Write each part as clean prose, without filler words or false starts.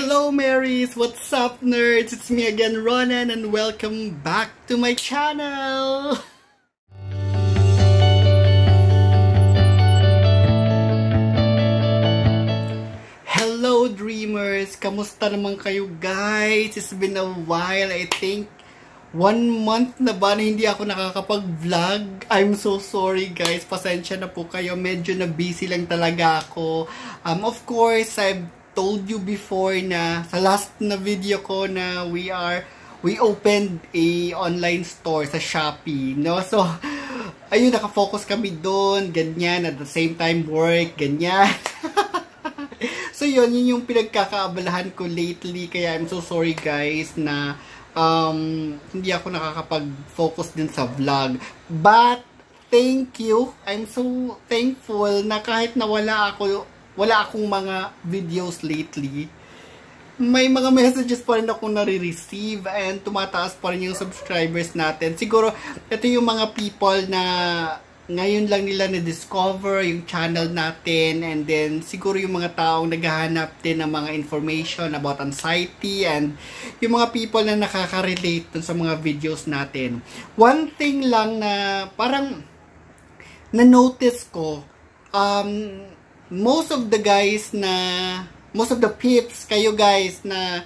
Hello Marys! What's up nerds? It's me again Ronan and welcome back to my channel! Hello dreamers! Kamusta naman kayo guys? It's been a while. I think 1 month na ba na hindi ako nakakapag-vlog? I'm so sorry guys. Pasensya na po kayo. Medyo na busy lang talaga ako. Of course, I've told you before na sa last na video ko na we opened a online store sa SHOPEE, no? So, ayun, nakafocus kami doon, ganyan, at the same time work, ganyan. So, yun yung pinagkakaabalahan ko lately, kaya I'm so sorry guys na hindi ako nakakapag-focus din sa vlog. But, thank you. I'm so thankful na kahit na wala akong mga videos lately, may mga messages pa rin akong nare-receive and tumataas pa rin yung subscribers natin. Siguro, ito yung mga people na ngayon lang nila na-discover yung channel natin, and then siguro yung mga taong naghahanap din ng mga information about anxiety and yung mga people na nakaka-relate dun sa mga videos natin. One thing lang na parang na-notice ko, most of the peeps, kayo guys na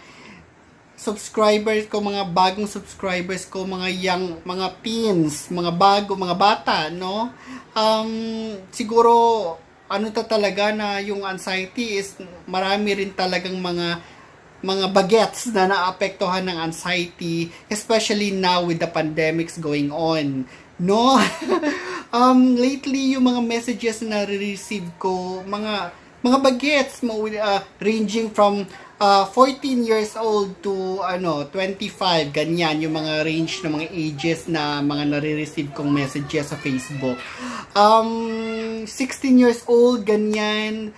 subscribers ko, mga bagong subscribers ko, mga young, mga teens, mga bago, mga bata, no? Siguro, ano talaga na yung anxiety is marami rin talagang mga bagets na naapektuhan ng anxiety, especially now with the pandemics going on, no? Lately, yung mga messages na receive ko, mga bagets ranging from 14 years old to 25, ganyan yung mga range ng mga ages na mga nare-receive kong messages sa Facebook. 16 years old, ganyan.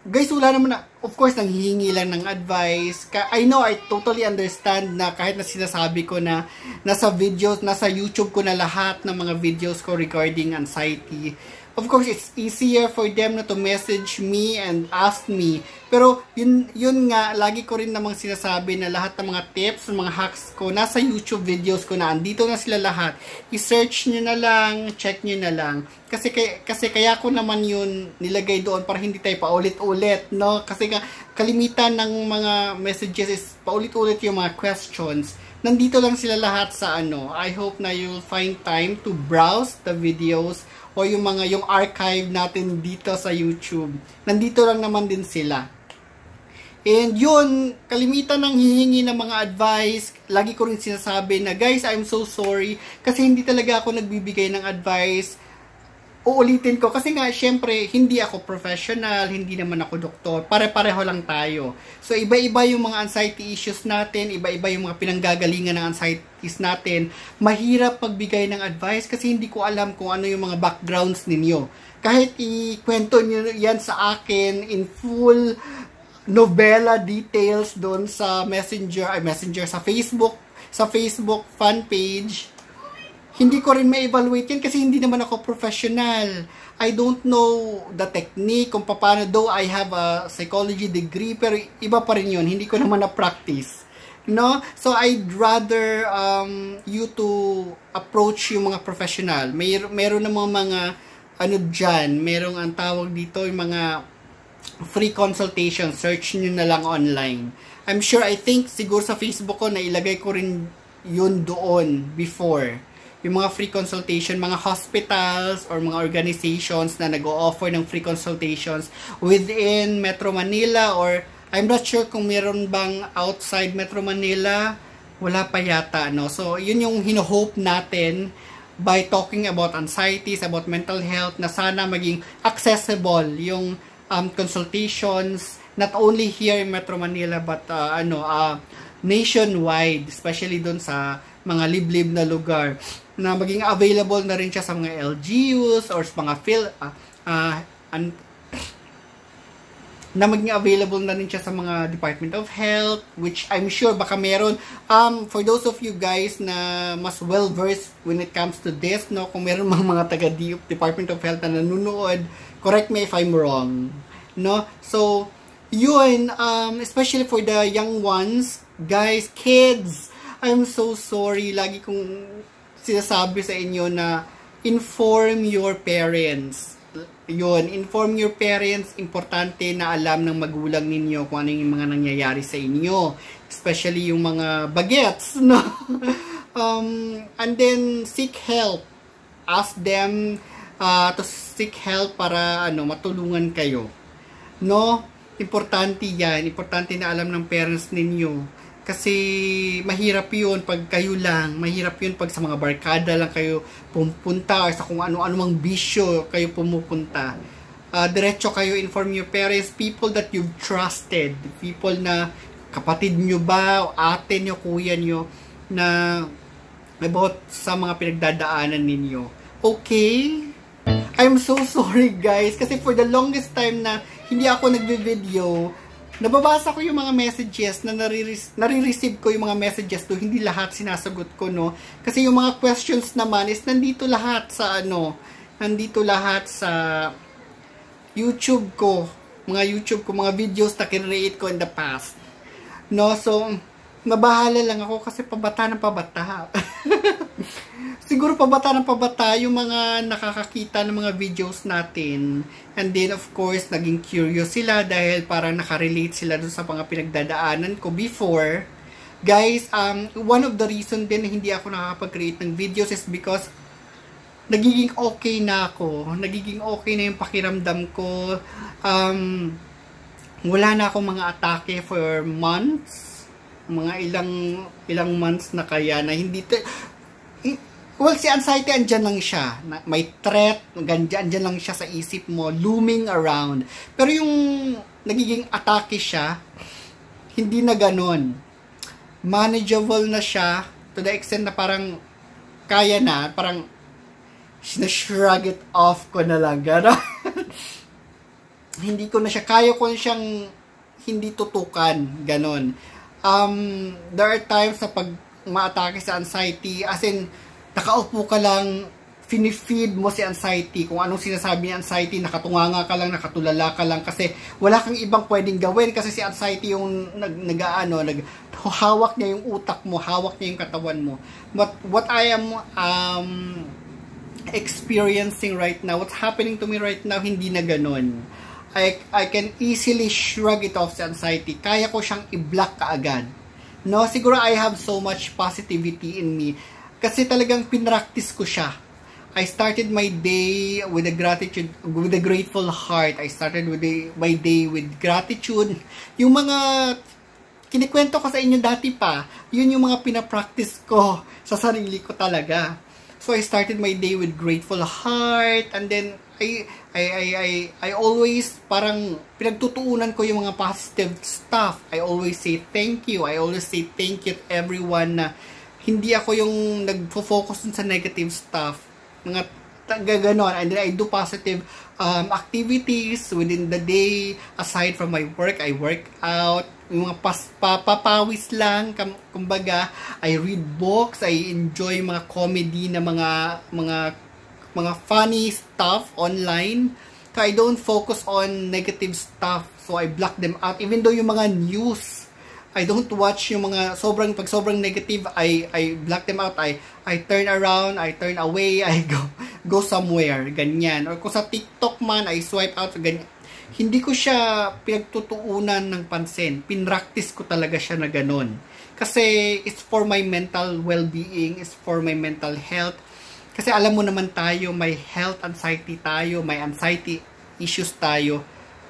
Guys, wala naman na, of course, nanghihingi lang ng advice. I know, I totally understand na kahit na sinasabi ko na nasa videos, nasa YouTube ko na lahat ng mga videos ko regarding anxiety. Of course, it's easier for them na to message me and ask me. Pero, yun nga, lagi ko rin namang sinasabi na lahat ng mga tips, mga hacks ko, nasa YouTube videos ko na, andito na sila lahat. I-search nyo na lang, check nyo na lang. Kasi kaya ko naman yun nilagay doon para hindi tayo paulit-ulit, no? Kasi kalimitan ng mga messages is paulit-ulit yung mga questions. Nandito lang sila lahat sa I hope na you'll find time to browse the videos o yung archive natin dito sa YouTube. Nandito lang naman din sila. And yun, kalimitan ng hihingi ng mga advice. Lagi ko rin sinasabi na, guys, I'm so sorry kasi hindi talaga ako nagbibigay ng advice. Uulitin ko kasi nga, syempre, hindi ako professional, hindi naman ako doktor. Pare-pareho lang tayo. So, iba-iba yung mga anxiety issues natin, iba-iba yung mga pinanggagalingan ng anxieties natin. Mahirap magbigay ng advice kasi hindi ko alam kung ano yung mga backgrounds ninyo. Kahit ikwento nyo yan sa akin in full novela details doon sa messenger sa Facebook fan page, hindi ko rin ma-evaluate yan kasi hindi naman ako professional. I don't know the technique kung paano, though I have a psychology degree, pero iba pa rin yun. Hindi ko naman na-practice. No? So, I'd rather you to approach yung mga professional. Meron namang mga dyan, merong ang tawag dito, yung mga free consultation. Search nyo na lang online. I'm sure, I think, siguro sa Facebook ko, nailagay ko rin yun doon before. Yung mga free consultation, mga hospitals or mga organizations na nag-o-offer ng free consultations within Metro Manila, or I'm not sure kung meron bang outside Metro Manila. Wala pa yata, no? So, yun yung hino-hope natin by talking about anxieties, about mental health, na sana maging accessible yung consultations, not only here in Metro Manila, but nationwide, especially dun sa mga liblib na lugar, na maging available na rin siya sa mga LGUs or sa mga na maging available na rin siya sa mga Department of Health, which I'm sure baka meron. For those of you guys na mas well-versed when it comes to this, no, kung meron mga taga Department of Health na nanonood, correct me if I'm wrong, no? So, Yun, especially for the young ones, guys, kids, I'm so sorry. Lagi kong sinasabi sa inyo na inform your parents. Yun, inform your parents. Importante na alam ng magulang ninyo kung ano yung mga nangyayari sa inyo. Especially yung mga bagets, no? And then, seek help. Ask them to seek help para matulungan kayo. No? Importante yan. Importante na alam ng parents ninyo. Kasi mahirap yun pag kayo lang. Mahirap yun pag sa mga barkada lang kayo pumunta or sa kung ano-ano mang bisyo kayo pumupunta. Diretso kayo, inform your parents, people that you've trusted. People na kapatid nyo ba, o ate nyo, kuya nyo, na about sa mga pinagdadaanan ninyo. Okay? I'm so sorry guys. Kasi for the longest time na hindi ako nagbe-video, nababasa ko yung mga messages na nare-receive ko yung mga messages to, hindi lahat sinasagot ko, no? Kasi yung mga questions naman is nandito lahat sa nandito lahat sa YouTube ko, mga videos na kinreate ko in the past. No? So, nabahala lang ako kasi pabata ng pabata. Siguro pabata ng pabata yung mga nakakakita ng mga videos natin. And then, of course, naging curious sila dahil parang nakarelate sila dun sa mga pinagdadaanan ko before. Guys, one of the reason din na hindi ako nakakapag-create ng videos is because nagiging okay na ako. Nagiging okay na yung pakiramdam ko. Wala na akong mga atake for months. Mga ilang months na kaya na hindi well, si anxiety andyan lang siya. May threat, andyan lang siya sa isip mo, looming around. Pero yung nagiging atake siya, hindi na ganon. Manageable na siya to the extent na parang kaya na, parang shrug it off ko na lang. Gano'n. Hindi ko na siya, kaya ko na siyang hindi tutukan. Ganon. There are times na pag ma-atake sa anxiety, as in, nakaupo ka lang, finifeed mo si anxiety, kung anong sinasabi ni anxiety, nakatunganga ka lang, nakatulala ka lang, kasi wala kang ibang pwedeng gawin, kasi si anxiety yung hawak niya yung utak mo, hawak niya yung katawan mo. But what I am experiencing right now, what's happening to me right now, hindi na ganun. I can easily shrug it off si anxiety. Kaya ko siyang i-block kaagad. No, siguro I have so much positivity in me. Kasi talagang pinractice ko siya. I started my day with a grateful heart. I started my day with gratitude. Yung mga kinikwento ko sa inyo dati pa, yun yung mga pinapractice ko sa sarili ko talaga. So I started my day with grateful heart, and then I always parang pinagtutuunan ko yung mga positive stuff. I always say thank you. I always say thank you to everyone na hindi ako yung nagfo-focus sa negative stuff. Mga gano'n. And then I do positive activities within the day. Aside from my work, I work out. Yung mga papawis lang. Kumbaga, I read books. I enjoy mga comedy na mga funny stuff online. So I don't focus on negative stuff. So I block them out. Even though yung mga news, I don't watch yung mga pag sobrang negative, I block them out. I turn around, I turn away, I go somewhere, ganyan. Or kung sa TikTok man, I swipe out, ganyan. Hindi ko siya pinagtutuunan ng pansin. Pinractice ko talaga siya na ganun. Kasi it's for my mental well-being, it's for my mental health. Kasi alam mo naman tayo, may health anxiety tayo, may anxiety issues tayo.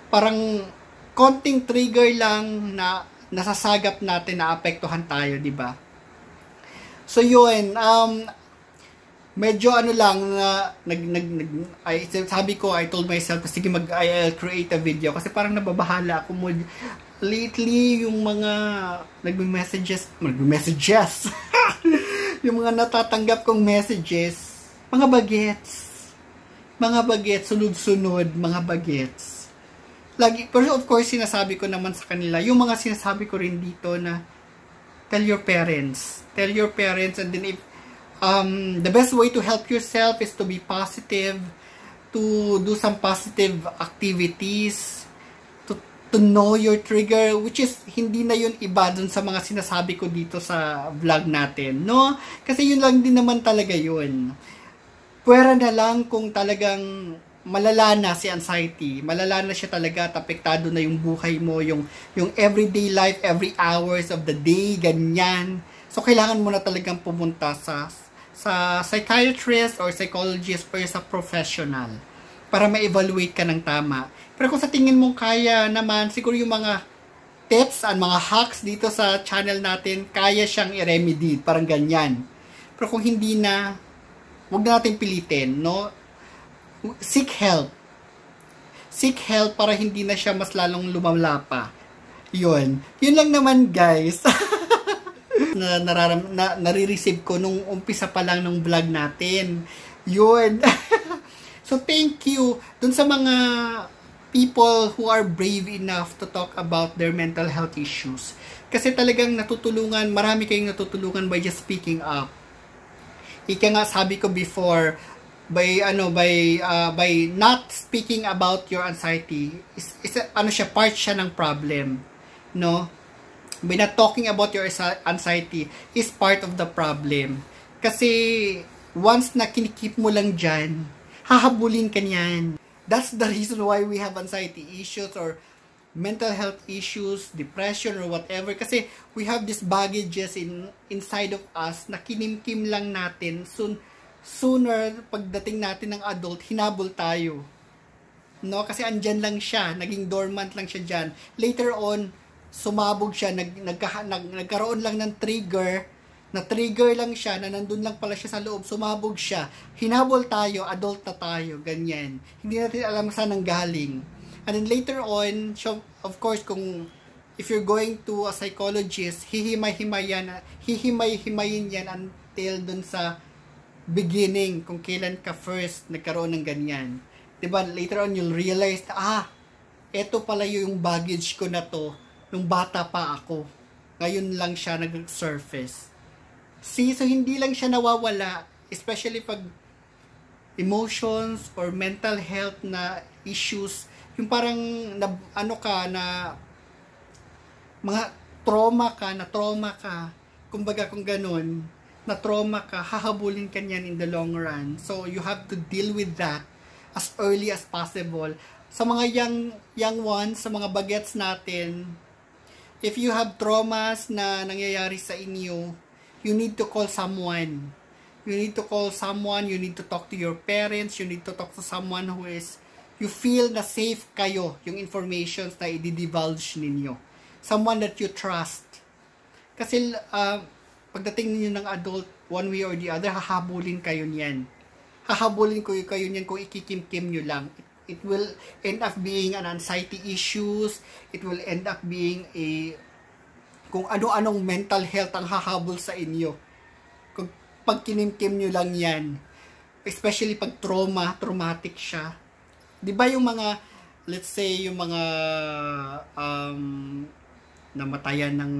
Parang konting trigger lang na nasasagap natin, na apektuhan tayo, di ba? So yun, medyo lang na sabi ko, I told myself, sige I'll create a video kasi parang nababahala ako mo lately yung mga nagme-messages yung mga natatanggap kong messages, mga bagets, sunod-sunod, mga bagets. Lagi, pero of course, sinasabi ko naman sa kanila, yung mga sinasabi ko rin dito na, tell your parents, and then if, the best way to help yourself is to be positive, to do some positive activities, to to know your trigger, which is hindi na yun iba dun sa mga sinasabi ko dito sa vlog natin, no? Kasi yun lang din naman talaga yun. Pwera na lang kung talagang malala na si anxiety, malala na siya talaga at apektado na yung buhay mo, yung everyday life, every hours of the day, ganyan. So, kailangan mo na talagang pumunta sa psychiatrist or psychologist or sa professional para ma-evaluate ka ng tama. Pero kung sa tingin mong kaya naman, siguro yung mga tips and mga hacks dito sa channel natin, kaya siyang i-remedy, parang ganyan. Pero kung hindi na, huwag na natin pilitin, no? Seek help. Seek help para hindi na siya mas lalong lumala pa. Yun. Yun lang naman, guys. Nare-receive ko nung umpisa pa lang ng vlog natin. Yun. So, thank you dun sa mga people who are brave enough to talk about their mental health issues. Kasi talagang natutulungan, marami kayong natutulungan by just speaking up. Ika nga sabi ko before, by not speaking about your anxiety, part siya ng problem, no? By not talking about your anxiety is part of the problem. Kasi once na kinikip mo lang dyan, hahabulin ka niyan. That's the reason why we have anxiety issues or mental health issues, depression or whatever. Kasi we have these baggages inside of us na kinimkim lang natin. Sooner, pagdating natin ng adult, hinabol tayo. No? Kasi andyan lang siya, naging dormant lang siya dyan. Later on, sumabog siya, nagkaroon lang ng trigger, na-trigger lang siya, na nandun lang pala siya sa loob, sumabog siya, hinabol tayo, adult na tayo, ganyan. Hindi natin alam saan ang galing. And then later on, so of course, if you're going to a psychologist, hihimay-himayin yan until dun sa beginning, kung kailan ka first nagkaroon ng ganyan. Diba, later on, you'll realize, eto pala yung baggage ko na to, nung bata pa ako. Ngayon lang siya nag-surface. See, so hindi lang siya nawawala, especially pag emotions or mental health na issues, yung parang mga trauma ka, kumbaga kung ganun, na trauma ka, hahabulin ka niyan in the long run. So, you have to deal with that as early as possible. Sa mga young ones, sa mga bagets natin, if you have traumas na nangyayari sa inyo, you need to call someone. You need to call someone, you need to talk to your parents, you need to talk to someone who is, you feel na safe kayo, yung information na i-divulge ninyo. Someone that you trust. Kasi, pagdating ninyo ng adult, one way or the other, hahabulin kayo niyan. Hahabulin kayo niyan kung ikikim-kim nyo lang. It will end up being an anxiety issues, it will end up being kung ano-anong mental health ang hahabol sa inyo. Kung pag kinimkim nyo lang yan, especially pag traumatic siya. Di ba yung mga, let's say, yung mga namatayan ng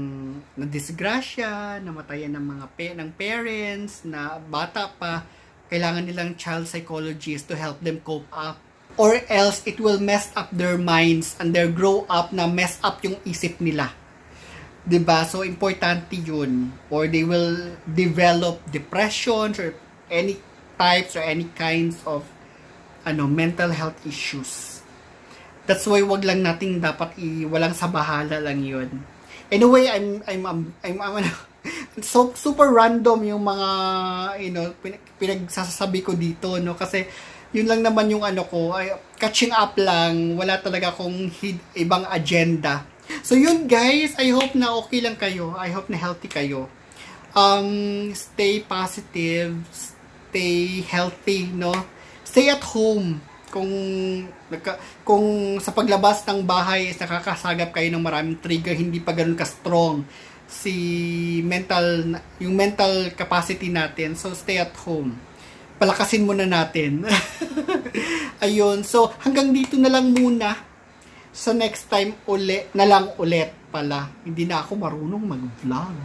disgrasya, namatayan ng ng parents, na bata pa, kailangan nilang child psychologist to help them cope up. Or else, it will mess up their minds and their grow up na mess up yung isip nila. Diba? So, importante yun. Or they will develop depressions or any types or any kinds of mental health issues. That's why wag lang nating dapat walang sa bahala lang yun. Anyway, I'm so super random yung mga pinagsasabi ko dito, no? Kasi yun lang naman yung catching up lang, wala talaga akong ibang agenda. So yun guys, I hope na okay lang kayo. I hope na healthy kayo. Stay positive, stay healthy, no? Stay at home. Kung sa paglabas ng bahay is nakakasagap kayo ng maraming trigger, hindi pa ganun ka-strong yung mental capacity natin. So stay at home. Palakasin muna natin. Ayun. So hanggang dito na lang muna. So next time na lang ulit. pala. Hindi na ako marunong mag-vlog.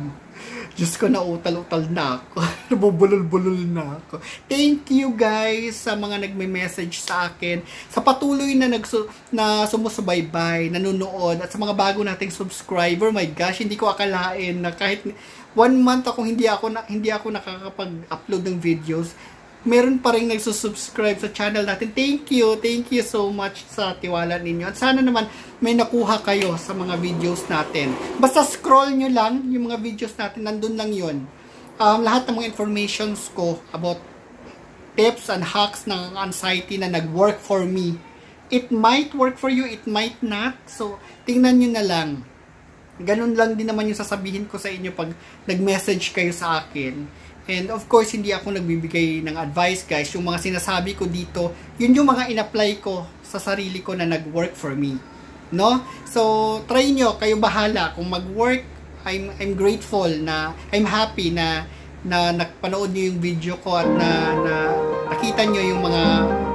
Diyos ko, nautal-utal na ako. Nabubulol-bulol na ako. Thank you guys sa mga nagme-message sa akin. Sa patuloy na sumusubaybay, nanonood, at sa mga bago nating subscriber. My gosh, hindi ko akalain na kahit 1 month ako hindi ako nakakapag-upload ng videos, meron pa rin nagsusubscribe sa channel natin. Thank you so much sa tiwala ninyo. At sana naman may nakuha kayo sa mga videos natin. Basta scroll nyo lang yung mga videos natin, nandun lang yun. Lahat ng mga informations ko about tips and hacks ng anxiety na nag-work for me. It might work for you, it might not. So, tingnan nyo na lang. Ganun lang din naman yung sasabihin ko sa inyo pag nag-message kayo sa akin. And of course, hindi ako nagbibigay ng advice guys. Yung mga sinasabi ko dito, yun yung mga in-apply ko sa sarili ko na nag-work for me. No? So, try nyo. Kayo bahala. Kung mag-work, I'm grateful na, I'm happy na nakapanood nyo yung video ko at na nakita nyo yung mga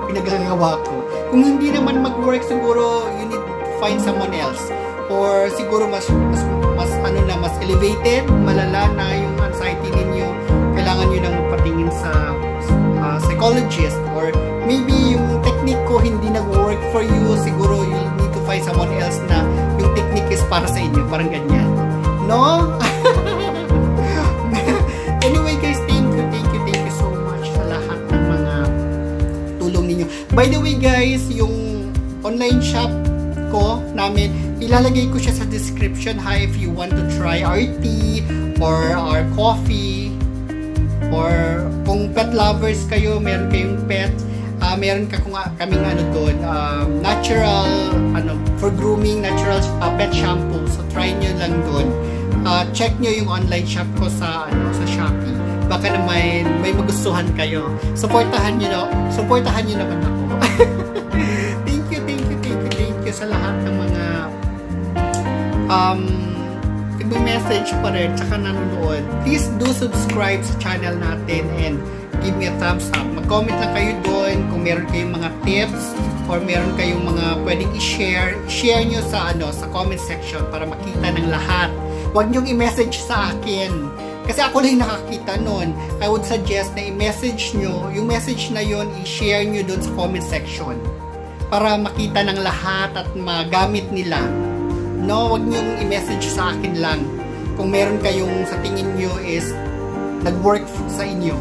pinagagawa ko. Kung hindi naman mag-work, siguro you need to find someone else. Or siguro mas elevated, malala na yung anxiety ninyo. Kailangan nyo nang patingin sa psychologist, or maybe yung technique ko hindi nag-work for you, siguro you need to find someone else na yung technique is para sa inyo, parang ganyan, no? Anyway guys, thank you so much sa lahat ng mga tulong ninyo. By the way guys, yung online shop ko namin, ilalagay ko siya sa description ha, if you want to try our tea or our coffee. Or kung pet lovers kayo, meron kayong pet, meron kaming doon, natural, for grooming, natural pet shampoo. So try nyo lang doon. Check nyo yung online shop ko sa SHOPEE. Baka naman may magustuhan kayo. Supportahan nyo naman ako. Thank you sa lahat ng mga message pa rin, tsaka nanonood. Please do subscribe sa channel natin and give me a thumbs up. Mag-comment lang kayo doon kung meron kayong mga tips or meron kayong mga pwedeng i-share. Share nyo sa comment section para makita ng lahat. Huwag nyong i-message sa akin. Kasi ako lang nakakita nun. I would suggest na i-message nyo. Yung message na yun, i-share nyo doon sa comment section para makita ng lahat at magamit nila. No, wag niyong i-message sa akin lang. Kung meron kayong sa tingin niyo is nag-work sa inyo,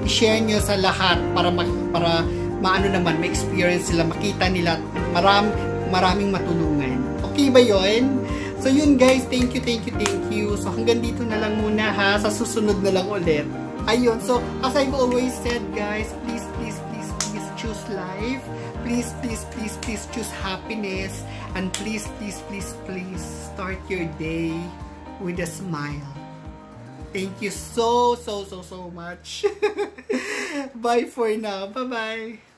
i-share niyo sa lahat para maano naman, ma-experience sila, makita nila, maraming matulungan. Okay ba yun? So yun guys, thank you. So hanggang dito na lang muna ha, sa susunod na lang ulit. Ayun, so as I've always said guys, please choose life. Please choose happiness, and please start your day with a smile. Thank you so much. Bye for now. Bye-bye.